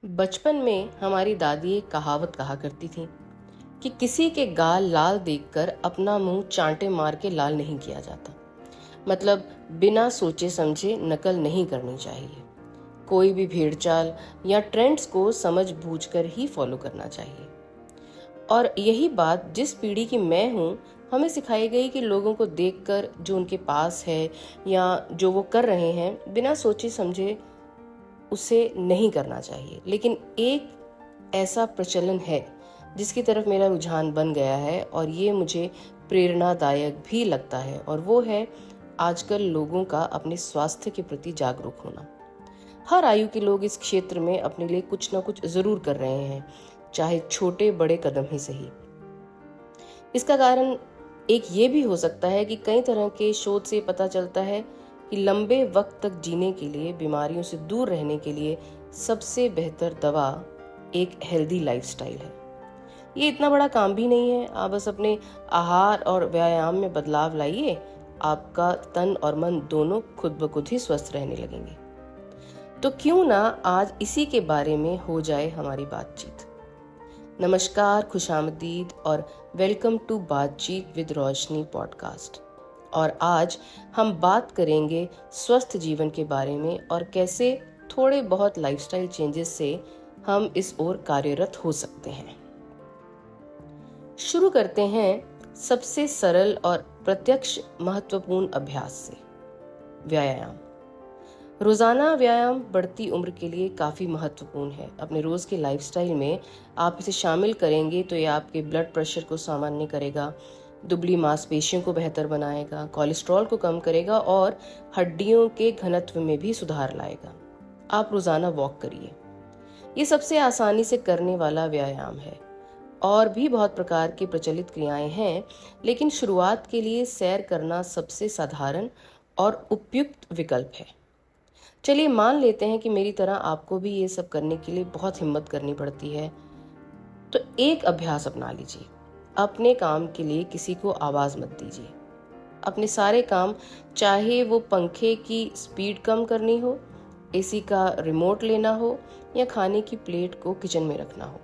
बचपन में हमारी दादी एक कहावत कहा करती थी कि किसी के गाल लाल देखकर अपना मुंह चांटे मार के लाल नहीं किया जाता। मतलब बिना सोचे समझे नकल नहीं करनी चाहिए। कोई भी भेड़चाल या ट्रेंड्स को समझ बूझकर ही फॉलो करना चाहिए। और यही बात जिस पीढ़ी की मैं हूँ, हमें सिखाई गई कि लोगों को देखकर जो उनके पास है या जो वो कर रहे हैं बिना सोचे समझे उसे नहीं करना चाहिए। लेकिन एक ऐसा प्रचलन है जिसकी तरफ मेरा रुझान बन गया है और ये मुझे प्रेरणादायक भी लगता है, और वो है आजकल लोगों का अपने स्वास्थ्य के प्रति जागरूक होना। हर आयु के लोग इस क्षेत्र में अपने लिए कुछ ना कुछ जरूर कर रहे हैं, चाहे छोटे बड़े कदम ही सही। इसका कारण एक ये भी हो सकता है कि कई तरह के शोध से पता चलता है कि लंबे वक्त तक जीने के लिए, बीमारियों से दूर रहने के लिए सबसे बेहतर दवा एक हेल्दी लाइफस्टाइल है। ये इतना बड़ा काम भी नहीं है। आप बस अपने आहार और व्यायाम में बदलाव लाइए, आपका तन और मन दोनों खुद ब खुद ही स्वस्थ रहने लगेंगे। तो क्यों ना आज इसी के बारे में हो जाए हमारी बातचीत। नमस्कार, खुशामदीद और वेलकम टू बातचीत विद रोशनी पॉडकास्ट। और आज हम बात करेंगे स्वस्थ जीवन के बारे में और कैसे थोड़े बहुत लाइफस्टाइल चेंजेस से हम इस ओर कार्यरत हो सकते हैं। शुरू करते हैं सबसे सरल और प्रत्यक्ष महत्वपूर्ण अभ्यास से, व्यायाम। रोजाना व्यायाम बढ़ती उम्र के लिए काफी महत्वपूर्ण है। अपने रोज के लाइफस्टाइल में आप इसे शामिल करेंगे तो ये आपके ब्लड प्रेशर को सामान्य करेगा, दुबली मांसपेशियों को बेहतर बनाएगा, कोलेस्ट्रॉल को कम करेगा और हड्डियों के घनत्व में भी सुधार लाएगा। आप रोजाना वॉक करिए। ये सबसे आसानी से करने वाला व्यायाम है। और भी बहुत प्रकार की प्रचलित क्रियाएं हैं, लेकिन शुरुआत के लिए सैर करना सबसे साधारण और उपयुक्त विकल्प है। चलिए मान लेते हैं कि मेरी तरह आपको भी ये सब करने के लिए बहुत हिम्मत करनी पड़ती है, तो एक अभ्यास अपना लीजिए। अपने काम के लिए किसी को आवाज मत दीजिए। अपने सारे काम, चाहे वो पंखे की स्पीड कम करनी हो, एसी का रिमोट लेना हो या खाने की प्लेट को किचन में रखना हो,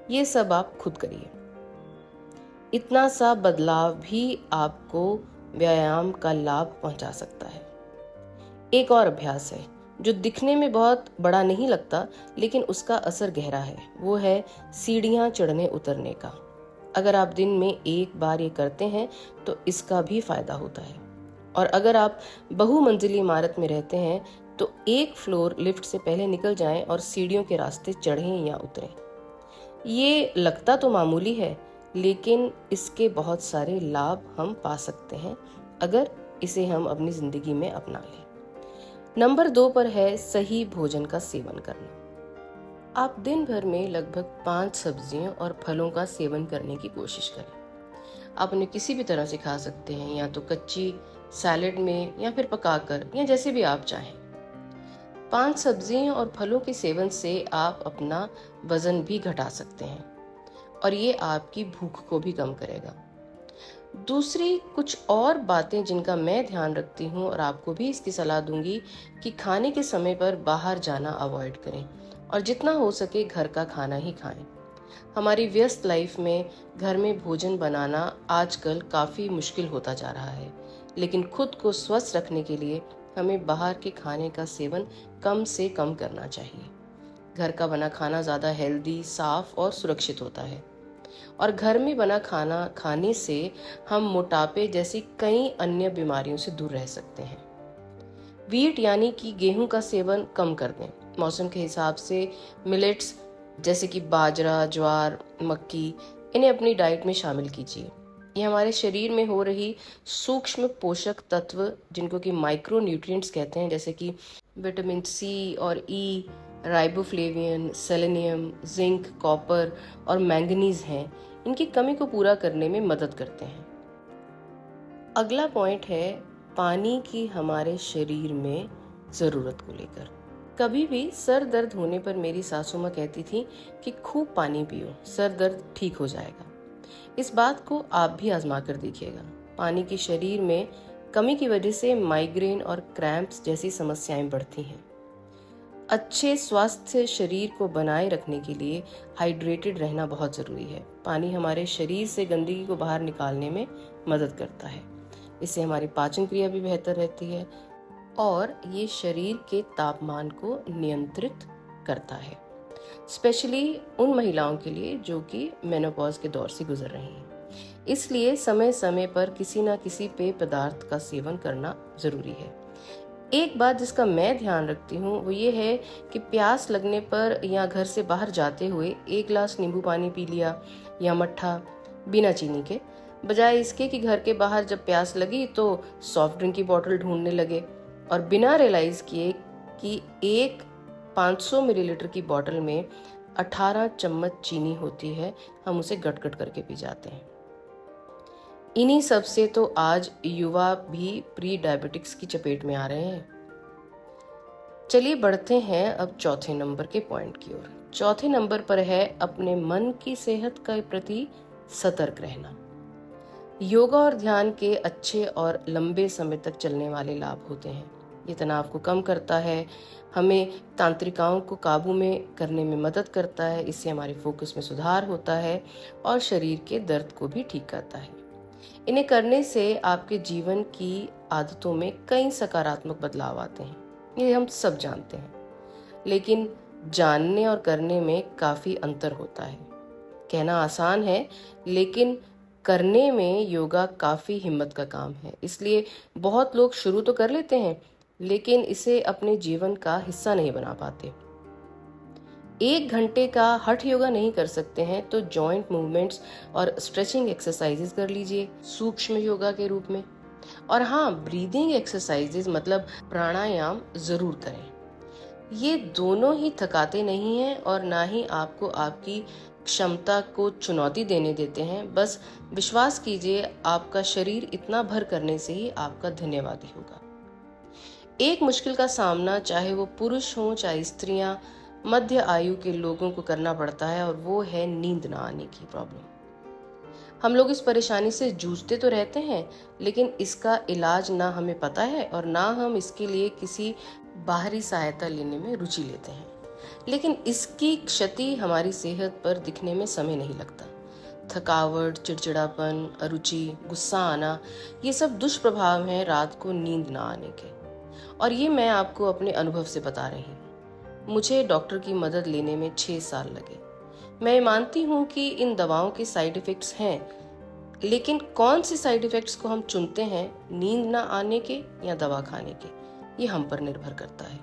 ये सब आप खुद करिए। इतना सा बदलाव भी आपको व्यायाम का लाभ पहुंचा सकता है। एक और अभ्यास है जो दिखने में बहुत बड़ा नहीं लगता, लेकिन उसका असर गहरा है। वो है सीढ़ियां चढ़ने उतरने का। अगर आप दिन में एक बार ये करते हैं तो इसका भी फायदा होता है। और अगर आप बहुमंजिली इमारत में रहते हैं तो एक फ्लोर लिफ्ट से पहले निकल जाएं और सीढ़ियों के रास्ते चढ़ें या उतरें। ये लगता तो मामूली है, लेकिन इसके बहुत सारे लाभ हम पा सकते हैं अगर इसे हम अपनी जिंदगी में अपना लें। नंबर 2 पर है सही भोजन का सेवन करना। आप दिन भर में लगभग 5 सब्जियों और फलों का सेवन करने की कोशिश करें। आप उन्हें किसी भी तरह से खा सकते हैं, या तो कच्ची, सैलेड में, या फिर पकाकर, या जैसे भी आप चाहें। 5 सब्जियों और फलों के सेवन से आप अपना वजन भी घटा सकते हैं और ये आपकी भूख को भी कम करेगा। दूसरी कुछ और बातें जिनका मैं ध्यान रखती हूँ और आपको भी इसकी सलाह दूंगी कि खाने के समय पर बाहर जाना अवॉइड करें और जितना हो सके घर का खाना ही खाएं। हमारी व्यस्त लाइफ में घर में भोजन बनाना आजकल काफ़ी मुश्किल होता जा रहा है, लेकिन खुद को स्वस्थ रखने के लिए हमें बाहर के खाने का सेवन कम से कम करना चाहिए। घर का बना खाना ज़्यादा हेल्दी, साफ और सुरक्षित होता है, और घर में बना खाना खाने से हम मोटापे जैसी कई अन्य बीमारियों से दूर रह सकते हैं। वीट यानी कि गेहूं का सेवन कम कर दें। मौसम के हिसाब से मिलेट्स जैसे कि बाजरा, ज्वार, मक्की, इन्हें अपनी डाइट में शामिल कीजिए। ये हमारे शरीर में हो रही सूक्ष्म पोषक तत्व, जिनको कि माइक्रो न्यूट्रिएंट्स कहते हैं, जैसे कि विटामिन सी और ई, राइबोफ्लेवियन, सेलेनियम, जिंक, कॉपर और मैंगनीज हैं, इनकी कमी को पूरा करने में मदद करते हैं। अगला पॉइंट है पानी की हमारे शरीर में ज़रूरत को लेकर। कभी भी सर दर्द होने पर मेरी सासू माँ कहती थी कि खूब पानी पियो, सर दर्द ठीक हो जाएगा। इस बात को आप भी आजमा कर देखिएगा। पानी की शरीर में कमी की वजह से माइग्रेन और क्रैम्प्स जैसी समस्याएं बढ़ती हैं। अच्छे स्वास्थ्य शरीर को बनाए रखने के लिए हाइड्रेटेड रहना बहुत ज़रूरी है। पानी हमारे शरीर से गंदगी को बाहर निकालने में मदद करता है। इससे हमारी पाचन क्रिया भी बेहतर रहती है और ये शरीर के तापमान को नियंत्रित करता है, स्पेशली उन महिलाओं के लिए जो कि मेनोपॉज के दौर से गुजर रही हैं। इसलिए समय समय पर किसी न किसी पेय पदार्थ का सेवन करना ज़रूरी है। एक बात जिसका मैं ध्यान रखती हूँ वो ये है कि प्यास लगने पर या घर से बाहर जाते हुए 1 ग्लास नींबू पानी पी लिया या मट्ठा बिना चीनी के, बजाय इसके कि घर के बाहर जब प्यास लगी तो सॉफ्ट ड्रिंक की बोतल ढूंढने लगे और बिना रियलाइज किए कि एक 500 मिलीलीटर की बोतल में 18 चम्मच चीनी होती है, हम उसे गट-गट करके पी जाते हैं। इन्हीं सब से तो आज युवा भी प्री डायबिटिक्स की चपेट में आ रहे हैं। चलिए बढ़ते हैं अब चौथे नंबर के पॉइंट की ओर। चौथे नंबर पर है अपने मन की सेहत के प्रति सतर्क रहना। योगा और ध्यान के अच्छे और लंबे समय तक चलने वाले लाभ होते हैं। ये तनाव को कम करता है, हमें तांत्रिकाओं को काबू में करने में मदद करता है, इससे हमारे फोकस में सुधार होता है और शरीर के दर्द को भी ठीक करता है। इन्हें करने से आपके जीवन की आदतों में कई सकारात्मक बदलाव आते हैं, ये हम सब जानते हैं, लेकिन जानने और करने में काफी अंतर होता है। कहना आसान है, लेकिन करने में योगा काफी हिम्मत का काम है। इसलिए बहुत लोग शुरू तो कर लेते हैं, लेकिन इसे अपने जीवन का हिस्सा नहीं बना पाते। 1 घंटे का हठ योगा नहीं कर सकते हैं तो जॉइंट मूवमेंट्स और स्ट्रेचिंग एक्सरसाइजेज कर लीजिए सूक्ष्म योगा के रूप में। और हाँ, ब्रीदिंग एक्सरसाइजेज मतलब प्राणायाम जरूर करें। ये दोनों ही थकाते नहीं हैं और ना ही आपको आपकी क्षमता को चुनौती देने देते हैं। बस विश्वास कीजिए, आपका शरीर इतना भर करने से ही आपका धन्यवादी होगा। एक मुश्किल का सामना चाहे वो पुरुष हो चाहे स्त्रियां, मध्य आयु के लोगों को करना पड़ता है और वो है नींद ना आने की प्रॉब्लम। हम लोग इस परेशानी से जूझते तो रहते हैं, लेकिन इसका इलाज ना हमें पता है और ना हम इसके लिए किसी बाहरी सहायता लेने में रुचि लेते हैं। लेकिन इसकी क्षति हमारी सेहत पर दिखने में समय नहीं लगता। थकावट, चिड़चिड़ापन, अरुचि, गुस्सा आना, ये सब दुष्प्रभाव हैं रात को नींद ना आने के। और ये मैं आपको अपने अनुभव से बता रही हूँ। मुझे डॉक्टर की मदद लेने में 6 साल लगे। मैं मानती हूँ कि इन दवाओं के साइड इफेक्ट्स हैं, लेकिन कौन से साइड इफेक्ट्स को हम चुनते हैं, नींद ना आने के या दवा खाने के, ये हम पर निर्भर करता है।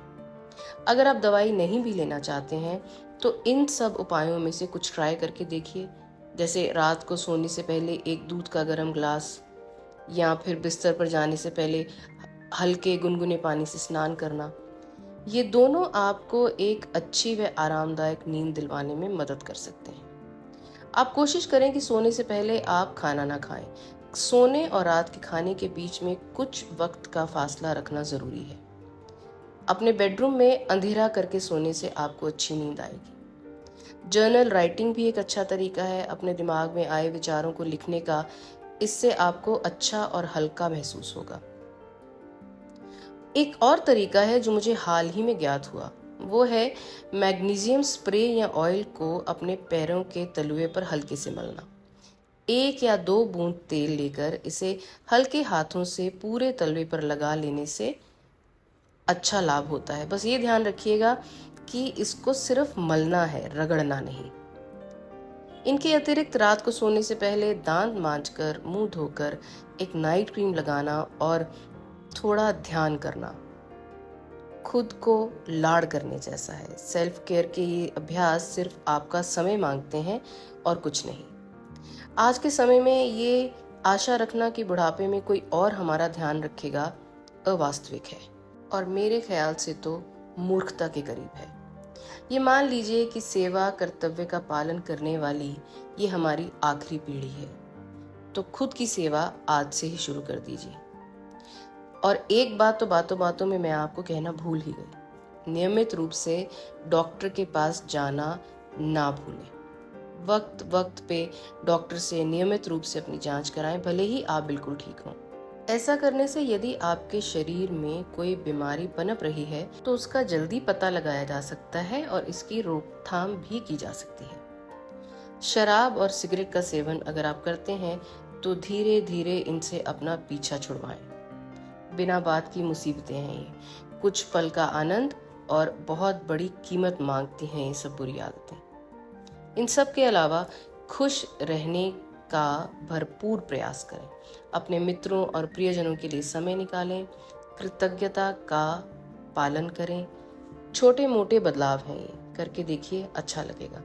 अगर आप दवाई नहीं भी लेना चाहते हैं तो इन सब उपायों में से कुछ ट्राई करके देखिए, जैसे रात को सोने से पहले 1 दूध का गर्म ग्लास, या फिर बिस्तर पर जाने से पहले हल्के गुनगुने पानी से स्नान करना। ये दोनों आपको एक अच्छी व आरामदायक नींद दिलवाने में मदद कर सकते हैं। आप कोशिश करें कि सोने से पहले आप खाना ना खाएं। सोने और रात के खाने के बीच में कुछ वक्त का फासला रखना जरूरी है। अपने बेडरूम में अंधेरा करके सोने से आपको अच्छी नींद आएगी। जर्नल राइटिंग भी एक अच्छा तरीका है अपने दिमाग में आए विचारों को लिखने का। इससे आपको अच्छा और हल्का महसूस होगा। एक और तरीका है जो मुझे हाल ही में ज्ञात हुआ, वो है मैग्नीशियम स्प्रे या ऑयल को अपने पैरों के तलुए पर हल्के से मलना। 1 या 2 बूंद तेल लेकर इसे हल्के हाथों से पूरे तलवे पर लगा लेने से अच्छा लाभ होता है। बस ये ध्यान रखिएगा कि इसको सिर्फ मलना है, रगड़ना नहीं। इनके अतिरिक्त रात को सोने से पहले दांत मांजकर, मुंह धोकर एक नाइट क्रीम लगाना और थोड़ा ध्यान करना खुद को लाड़ करने जैसा है। सेल्फ केयर के ये अभ्यास सिर्फ आपका समय मांगते हैं और कुछ नहीं। आज के समय में ये आशा रखना कि बुढ़ापे में कोई और हमारा ध्यान रखेगा अवास्तविक है और मेरे ख्याल से तो मूर्खता के करीब है। ये मान लीजिए कि सेवा कर्तव्य का पालन करने वाली ये हमारी आखिरी पीढ़ी है, तो खुद की सेवा आज से ही शुरू कर दीजिए। और एक बात तो बातों बातों में मैं आपको कहना भूल ही गई, नियमित रूप से डॉक्टर के पास जाना ना भूलें। वक्त वक्त पे डॉक्टर से नियमित रूप से अपनी जांच कराएं, भले ही आप बिल्कुल ठीक हों। ऐसा करने से यदि आपके शरीर में कोई बीमारी पनप रही है तो उसका जल्दी पता लगाया जा सकता है और इसकी रोकथाम भी की जा सकती है। शराब और सिगरेट का सेवन अगर आप करते हैं तो धीरे धीरे इनसे अपना पीछा छुड़वाएं। बिना बात की मुसीबतें हैं ये, कुछ पल का आनंद और बहुत बड़ी कीमत मांगती हैं ये सब बुरी आदतें। इन सब के अलावा खुश रहने का भरपूर प्रयास करें। अपने मित्रों और प्रियजनों के लिए समय निकालें, कृतज्ञता का पालन करें। छोटे मोटे बदलाव हैं ये, करके देखिए, अच्छा लगेगा।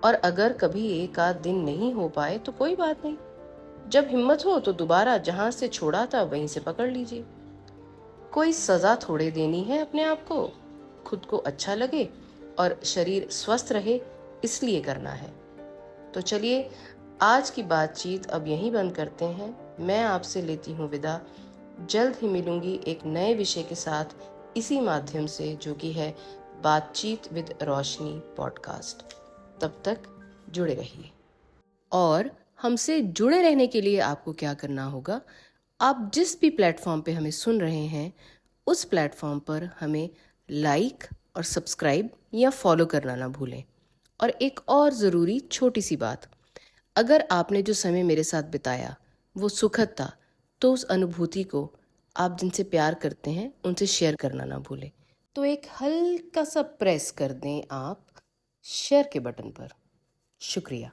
और अगर कभी एक आध दिन नहीं हो पाए तो कोई बात नहीं, जब हिम्मत हो तो दोबारा जहां से छोड़ा था वहीं से पकड़ लीजिए। कोई सजा थोड़े देनी है अपने आप को, खुद को अच्छा लगे और शरीर स्वस्थ रहे इसलिए करना है। तो चलिए, आज की बातचीत अब यहीं बंद करते हैं। मैं आपसे लेती हूँ विदा। जल्द ही मिलूंगी एक नए विषय के साथ इसी माध्यम से, जो कि है बातचीत विद रोशनी पॉडकास्ट। तब तक जुड़े रहिए। और हमसे जुड़े रहने के लिए आपको क्या करना होगा, आप जिस भी प्लेटफॉर्म पे हमें सुन रहे हैं उस प्लेटफॉर्म पर हमें लाइक और सब्सक्राइब या फॉलो करना ना भूलें। और एक और ज़रूरी छोटी सी बात, अगर आपने जो समय मेरे साथ बिताया वो सुखद था तो उस अनुभूति को आप जिनसे प्यार करते हैं उनसे शेयर करना ना भूलें। तो एक हल्का सा प्रेस कर दें आप शेयर के बटन पर। शुक्रिया।